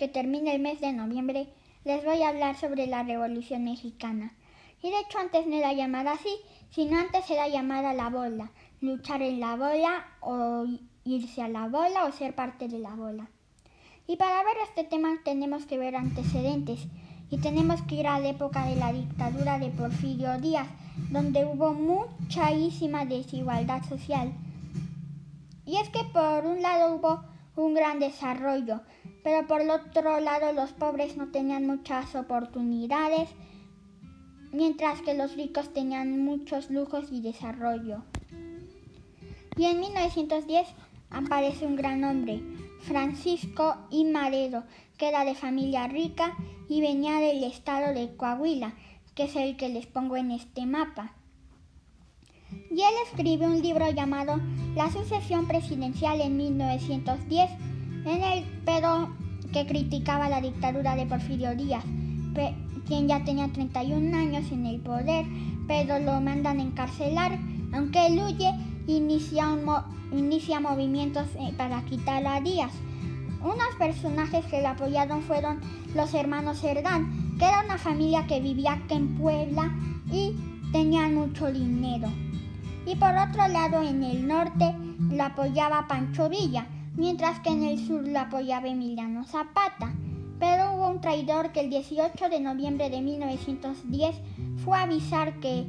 que termine el mes de noviembre, les voy a hablar sobre la Revolución Mexicana. Y de hecho antes no era llamada así, sino antes era llamada la bola, luchar en la bola o irse a la bola o ser parte de la bola. Y para ver este tema tenemos que ver antecedentes y tenemos que ir a la época de la dictadura de Porfirio Díaz, donde hubo muchísima desigualdad social. Y es que por un lado hubo un gran desarrollo, pero por el otro lado los pobres no tenían muchas oportunidades, mientras que los ricos tenían muchos lujos y desarrollo. Y en 1910 aparece un gran hombre, Francisco I. Madero, que era de familia rica y venía del estado de Coahuila, que es el que les pongo en este mapa. Y él escribió un libro llamado La sucesión presidencial en 1910, pero que criticaba la dictadura de Porfirio Díaz, quien ya tenía 31 años en el poder, pero lo mandan a encarcelar, aunque él huye e inicia movimientos para quitar a Díaz. Unos personajes que le apoyaron fueron los hermanos Cerdán, que era una familia que vivía aquí en Puebla y tenían mucho dinero. Y por otro lado, en el norte lo apoyaba Pancho Villa, mientras que en el sur lo apoyaba Emiliano Zapata. Pero hubo un traidor que el 18 de noviembre de 1910 fue a avisar que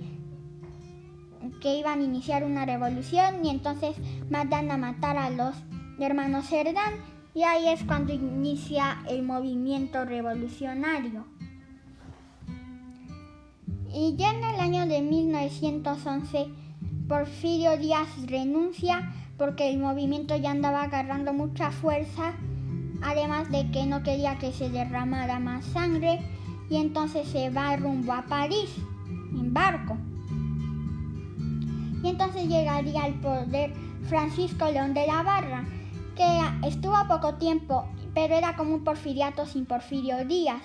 iban a iniciar una revolución y entonces mandan a matar a los hermanos Cerdán y ahí es cuando inicia el movimiento revolucionario. Y ya en el año de 1911 Porfirio Díaz renuncia porque el movimiento ya andaba agarrando mucha fuerza, además de que no quería que se derramara más sangre, y entonces se va rumbo a París en barco. Y entonces llegaría al poder Francisco León de la Barra, que estuvo poco tiempo, pero era como un porfiriato sin Porfirio Díaz,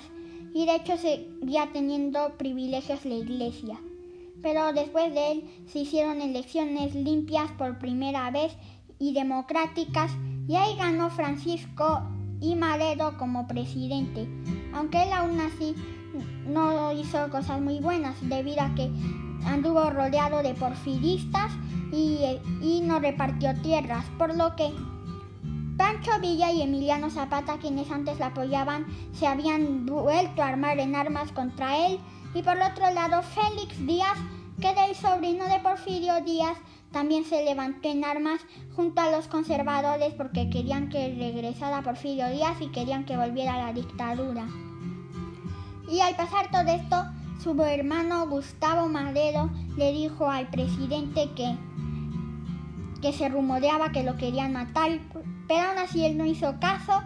y de hecho seguía teniendo privilegios la iglesia. Pero después de él se hicieron elecciones limpias por primera vez y democráticas, y ahí ganó Francisco I. Madero como presidente, aunque él aún así no hizo cosas muy buenas debido a que anduvo rodeado de porfiristas y no repartió tierras, por lo que Pancho Villa y Emiliano Zapata, quienes antes la apoyaban, se habían vuelto a armar en armas contra él. Y por otro lado, Félix Díaz, que era el sobrino de Porfirio Díaz, también se levantó en armas junto a los conservadores porque querían que regresara Porfirio Díaz y querían que volviera a la dictadura. Y al pasar todo esto, su hermano Gustavo Madero le dijo al presidente que se rumoreaba que lo querían matar, pero aún así él no hizo caso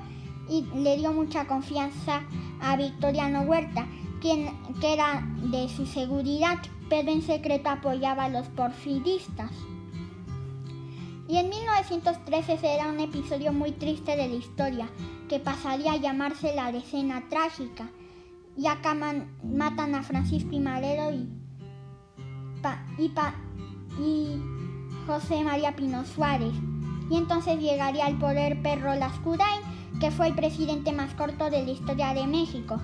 y le dio mucha confianza a Victoriano Huerta, que era de su seguridad, pero en secreto apoyaba a los porfiristas. Y en 1913 será un episodio muy triste de la historia, que pasaría a llamarse la Decena Trágica. Y acá matan a Francisco I. Madero y José María Pino Suárez. Y entonces llegaría al poder Perro Lascurain, que fue el presidente más corto de la historia de México.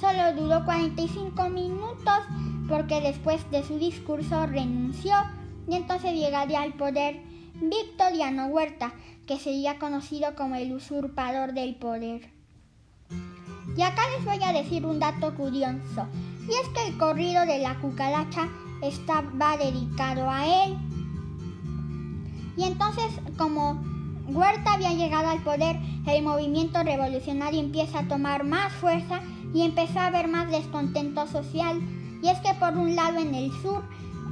Solo duró 45 minutos porque después de su discurso renunció y entonces llegaría al poder Victoriano Huerta, que sería conocido como el usurpador del poder. Y acá les voy a decir un dato curioso, y es que el corrido de la cucaracha estaba dedicado a él. Y entonces, como Huerta había llegado al poder, el movimiento revolucionario empieza a tomar más fuerza y empezó a haber más descontento social. Y es que por un lado en el sur,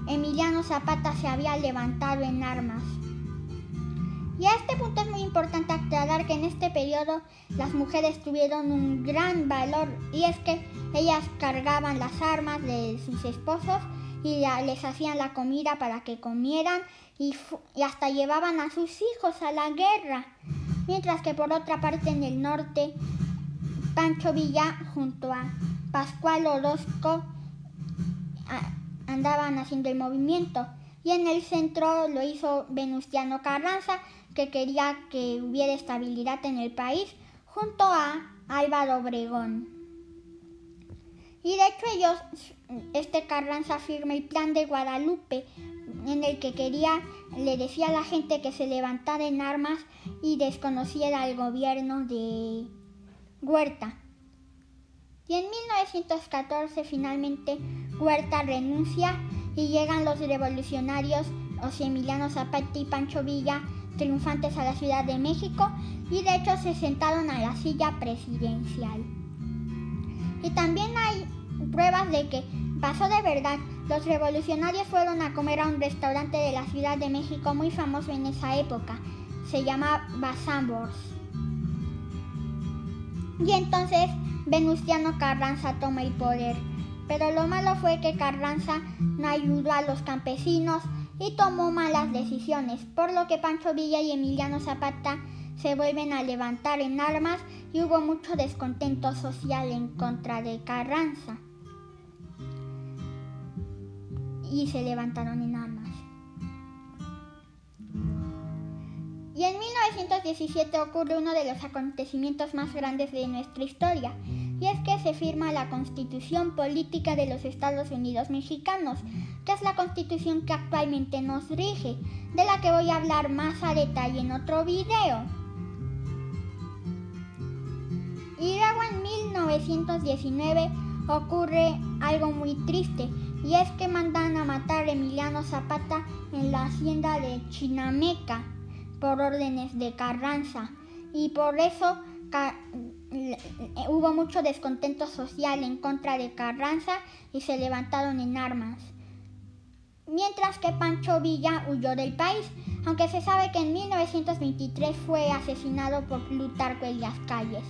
Emiliano Zapata se había levantado en armas. Y a este punto es muy importante aclarar que en este periodo las mujeres tuvieron un gran valor, y es que ellas cargaban las armas de sus esposos y les hacían la comida para que comieran y hasta llevaban a sus hijos a la guerra. Mientras que por otra parte en el norte, Pancho Villa junto a Pascual Orozco andaban haciendo el movimiento. Y en el centro lo hizo Venustiano Carranza, que quería que hubiera estabilidad en el país, junto a Álvaro Obregón. Y de hecho Carranza firma el Plan de Guadalupe, en el que le decía a la gente que se levantara en armas y desconociera el gobierno de Huerta. Y en 1914 finalmente Huerta renuncia y llegan los revolucionarios Emiliano Zapata y Pancho Villa triunfantes a la Ciudad de México, y de hecho se sentaron a la silla presidencial. Y también hay pruebas de que pasó de verdad. Los revolucionarios fueron a comer a un restaurante de la Ciudad de México muy famoso en esa época. Se llamaba Sanborns. Y entonces Venustiano Carranza toma el poder. Pero lo malo fue que Carranza no ayudó a los campesinos y tomó malas decisiones, por lo que Pancho Villa y Emiliano Zapata se vuelven a levantar en armas y hubo mucho descontento social en contra de Carranza. Y se levantaron en armas. Y en 1917 ocurre uno de los acontecimientos más grandes de nuestra historia, y es que se firma la Constitución Política de los Estados Unidos Mexicanos, que es la Constitución que actualmente nos rige, de la que voy a hablar más a detalle en otro video. Y luego en 1919 ocurre algo muy triste, y es que mandan a matar a Emiliano Zapata en la hacienda de Chinameca por órdenes de Carranza, y por eso hubo mucho descontento social en contra de Carranza y se levantaron en armas. Mientras que Pancho Villa huyó del país, aunque se sabe que en 1923 fue asesinado por Plutarco Elías Calles.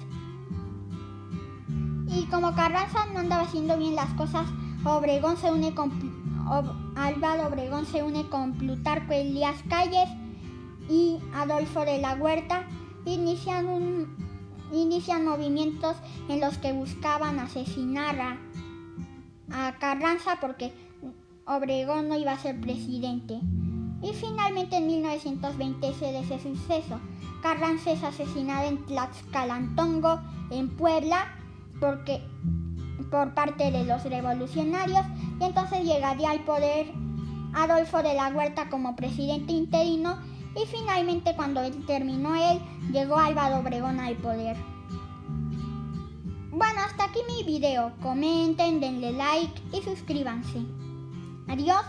Y como Carranza no andaba haciendo bien las cosas, Álvaro Obregón se une con Plutarco Elías Calles y Adolfo de la Huerta. Inician movimientos en los que buscaban asesinar a Carranza porque Obregón no iba a ser presidente. Y finalmente en 1920 se da ese suceso. Carranza es asesinado en Tlaxcalantongo, en Puebla, por parte de los revolucionarios, y entonces llegaría al poder Adolfo de la Huerta como presidente interino, y finalmente cuando terminó él, llegó Álvaro Obregón al poder. Bueno, hasta aquí mi video. Comenten, denle like y suscríbanse. Adiós.